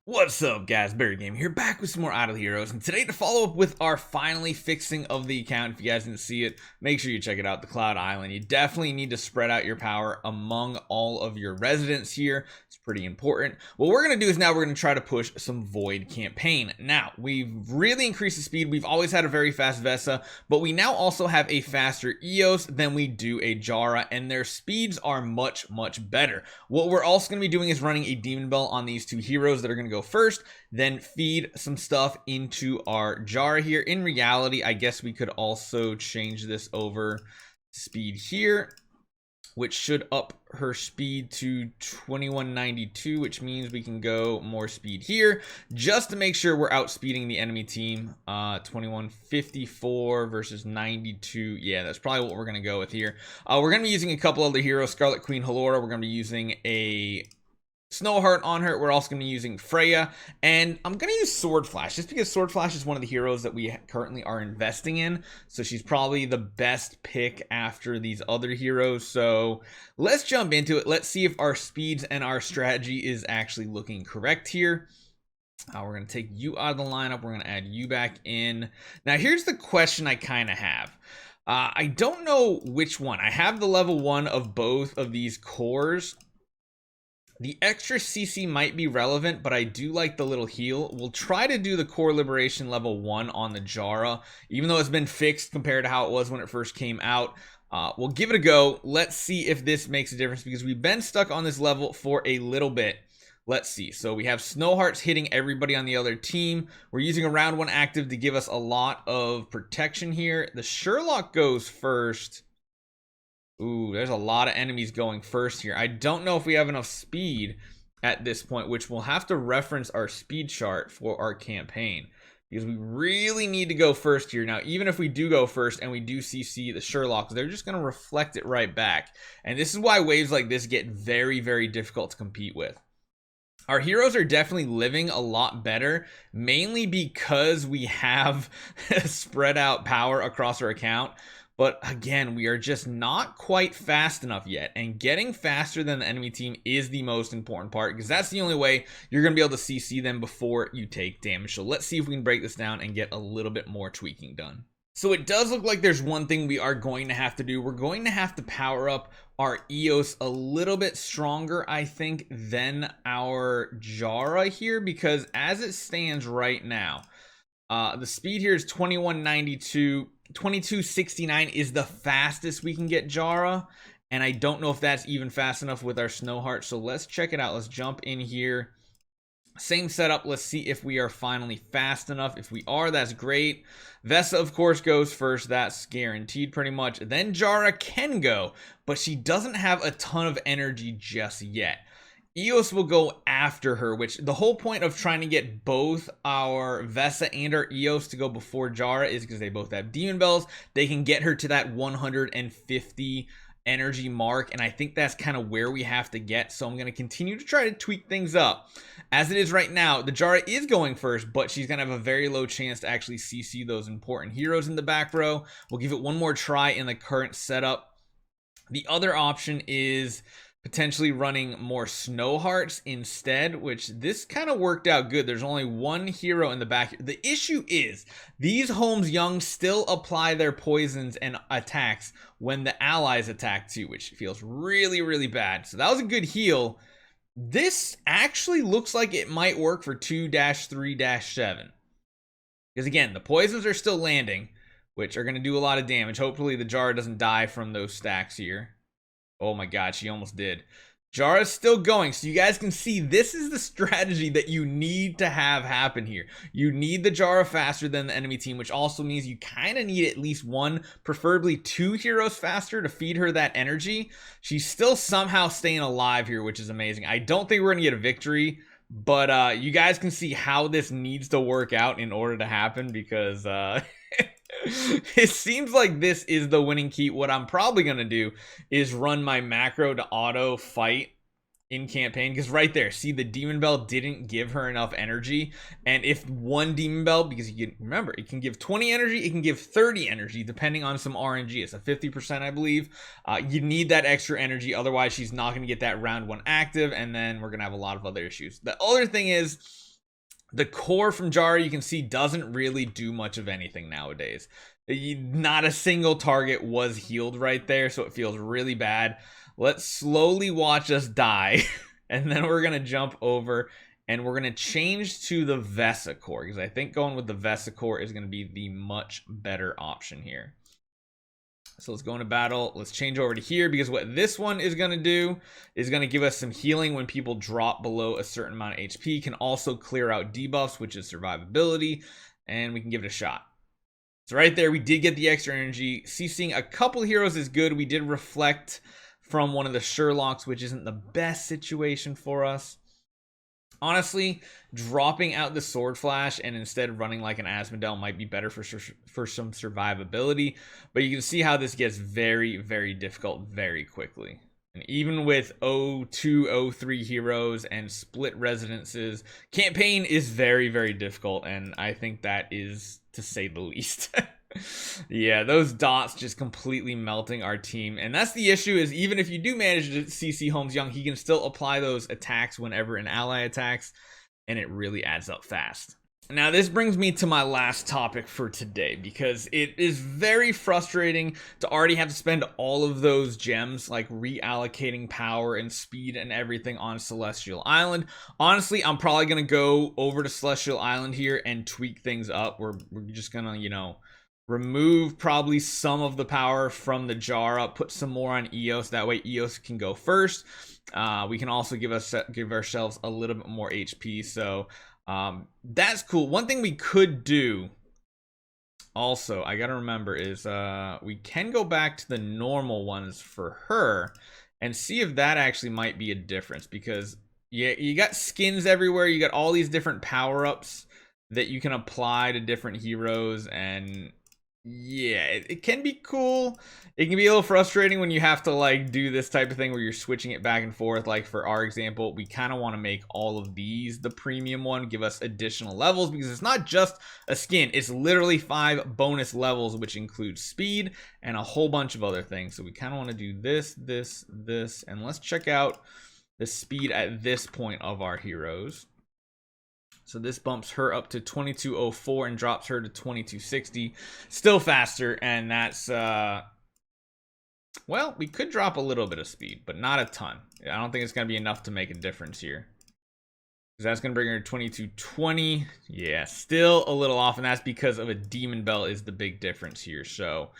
What's up, guys? Barry Game here, back with some more Idle Heroes, and today to follow up with our finally fixing of the account. If you guys didn't see it, make sure you check it out, the Cloud Island. You definitely need to spread out your power among all of your residents here. It's pretty important. What we're going to do is now we're going to try to push some Void campaign. Now, we've really increased the speed. We've always had a very fast Vesa, but we now also have a faster Eos than we do a Jara, and their speeds are much better. What we're also going to be doing is running a Demon Bell on these two heroes that are going to go first, then feed some stuff into our Jara here. In reality, I guess we could also change this over speed here, which should up her speed to 2192, which means we can go more speed here just to make sure we're outspeeding the enemy team. 2154 versus 92. Yeah, that's probably what we're going to go with here. We're going to be using a couple other heroes. Scarlet Queen Halora, we're going to be using a Snowheart on her. We're also going to be using Freya, and I'm going to use Sword Flash just because Sword Flash is one of the heroes that we currently are investing in, so she's probably the best pick after these other heroes. So let's jump into it. Let's see if our speeds and our strategy is actually looking correct here. We're going to take you out of the lineup. We're going to add you back in. Now here's the question I kind of have. I don't know which one. I have the level 1 of both of these cores. The extra CC might be relevant, but I do like the little heal. We'll try to do the core liberation level 1 on the Jara, even though it's been fixed compared to how it was when it first came out. We'll give it a go. Let's see if this makes a difference, because we've been stuck on this level for a little bit. Let's see. So we have Snowhearts hitting everybody on the other team. We're using a round 1 active to give us a lot of protection here. The Sherlock goes first. Ooh, there's a lot of enemies going first here. I don't know if we have enough speed at this point, which we'll have to reference our speed chart for our campaign, because we really need to go first here. Now, even if we do go first and we do CC the Sherlocks, they're just going to reflect it right back. And this is why waves like this get very difficult to compete with. Our heroes are definitely living a lot better, mainly because we have spread out power across our account. But again, we are just not quite fast enough yet, and getting faster than the enemy team is the most important part, because that's the only way you're going to be able to CC them before you take damage. So let's see if we can break this down and get a little bit more tweaking done. So it does look like there's one thing we are going to have to do. We're going to have to power up our Eos a little bit stronger, I think, than our Jara here, because as it stands right now, the speed here is 2192. 2269 is the fastest we can get Jara, and I don't know if that's even fast enough with our Snowheart. So let's check it out. Let's jump in here. Same setup. Let's see if we are finally fast enough. If we are, that's great. Vesa, of course, goes first. That's guaranteed pretty much. Then Jara can go, but she doesn't have a ton of energy just yet. Eos will go after her, which the whole point of trying to get both our Vesa and our Eos to go before Jara is because they both have Demon Bells. They can get her to that 150 energy mark, and I think that's kind of where we have to get. So I'm going to continue to try to tweak things up. As it is right now, the Jara is going first, but she's going to have a very low chance to actually CC those important heroes in the back row. We'll give it one more try in the current setup. The other option is potentially running more Snowhearts instead, which this kind of worked out good. There's only one hero in the back. The issue is these Holmes Young still apply their poisons and attacks when the allies attack too, which feels really bad. So that was a good heal. This actually looks like it might work for 2-3-7, because again, the poisons are still landing, which are going to do a lot of damage. Hopefully the Jara doesn't die from those stacks here. Oh my god, she almost did. Jara's still going, so you guys can see this is the strategy that you need to have happen here. You need the Jara faster than the enemy team, which also means you kind of need at least one, preferably two heroes faster to feed her that energy. She's still somehow staying alive here, which is amazing. I don't think we're going to get a victory, but you guys can see how this needs to work out in order to happen, because it seems like this is the winning key. What I'm probably going to do is run my macro to auto fight in campaign, because right there, see, the demon bell didn't give her enough energy. And if one demon bell, because you can remember, it can give 20 energy, it can give 30 energy depending on some RNG. It's a 50%, I believe. You need that extra energy, otherwise she's not going to get that round 1 active, and then we're going to have a lot of other issues. The other thing is, the core from Jara, you can see, doesn't really do much of anything nowadays. Not a single target was healed right there, so it feels really bad. Let's slowly watch us die, and then we're going to jump over, and we're going to change to the Vesicore, because I think going with the Vesicore is going to be the much better option here. So let's go into battle. Let's change over to here, because what this one is going to do is going to give us some healing when people drop below a certain amount of HP. Can also clear out debuffs, which is survivability, and we can give it a shot. So right there, we did get the extra energy. CCing a couple heroes is good. We did reflect from one of the Sherlocks, which isn't the best situation for us. Honestly, dropping out the Sword Flash and instead running like an Asmodel might be better for some survivability. But you can see how this gets very, very difficult very quickly. And even with 02, 03 heroes and split residences, campaign is very, very difficult. And I think that is, to say the least. Yeah, those dots just completely melting our team. And that's the issue, is even if you do manage to CC Holmes Young, he can still apply those attacks whenever an ally attacks, and it really adds up fast. Now, this brings me to my last topic for today, because it is very frustrating to already have to spend all of those gems, like reallocating power and speed and everything on Celestial Island. Honestly, I'm probably going to go over to Celestial Island here and tweak things up. We're just going to, you know, remove probably some of the power from the Jara, put some more on Eos. That way Eos can go first. We can also give ourselves a little bit more HP. So that's cool. One thing we could do also, I gotta remember, is we can go back to the normal ones for her and see if that actually might be a difference, because yeah, you got skins everywhere. You got all these different power-ups that you can apply to different heroes, and yeah, it can be cool. It can be a little frustrating when you have to like do this type of thing where you're switching it back and forth. Like for our example, we kind of want to make all of these the premium one, give us additional levels, because it's not just a skin, it's literally 5 bonus levels, which includes speed and a whole bunch of other things. So we kind of want to do this, and let's check out the speed at this point of our heroes. So this bumps her up to 2204 and drops her to 2260. Still faster, and that's, well, we could drop a little bit of speed, but not a ton. I don't think it's going to be enough to make a difference here. Because that's going to bring her to 2220. Yeah, still a little off, and that's because of a Demon Bell is the big difference here. So,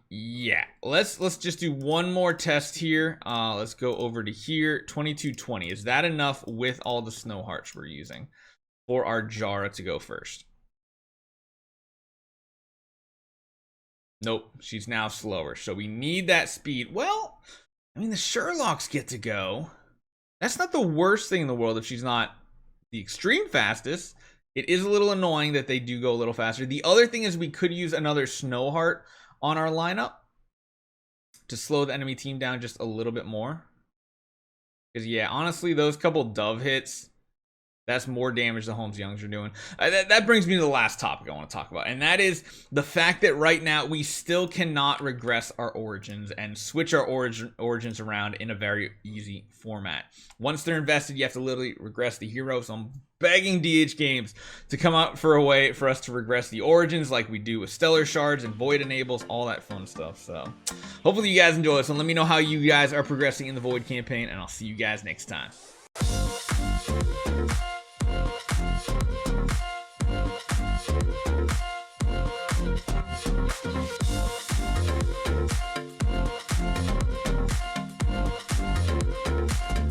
yeah, let's just do one more test here. Let's go over to here. 2220. Is that enough with all the snow hearts we're using for our Jara to go first? Nope, she's now slower, so we need that speed. Well, I mean, the Sherlocks get to go. That's not the worst thing in the world if she's not the extreme fastest. It is a little annoying that they do go a little faster. The other thing is we could use another Snow Heart on our lineup to slow the enemy team down just a little bit more. Because, yeah, honestly, those couple dove hits, that's more damage the Holmes Youngs are doing. That brings me to the last topic I want to talk about, and that is the fact that right now we still cannot regress our origins and switch our origins around in a very easy format. Once they're invested, you have to literally regress the hero. So I'm begging DH Games to come out for a way for us to regress the origins like we do with Stellar Shards and Void Enables, all that fun stuff. So hopefully you guys enjoy this, and let me know how you guys are progressing in the Void campaign, and I'll see you guys next time.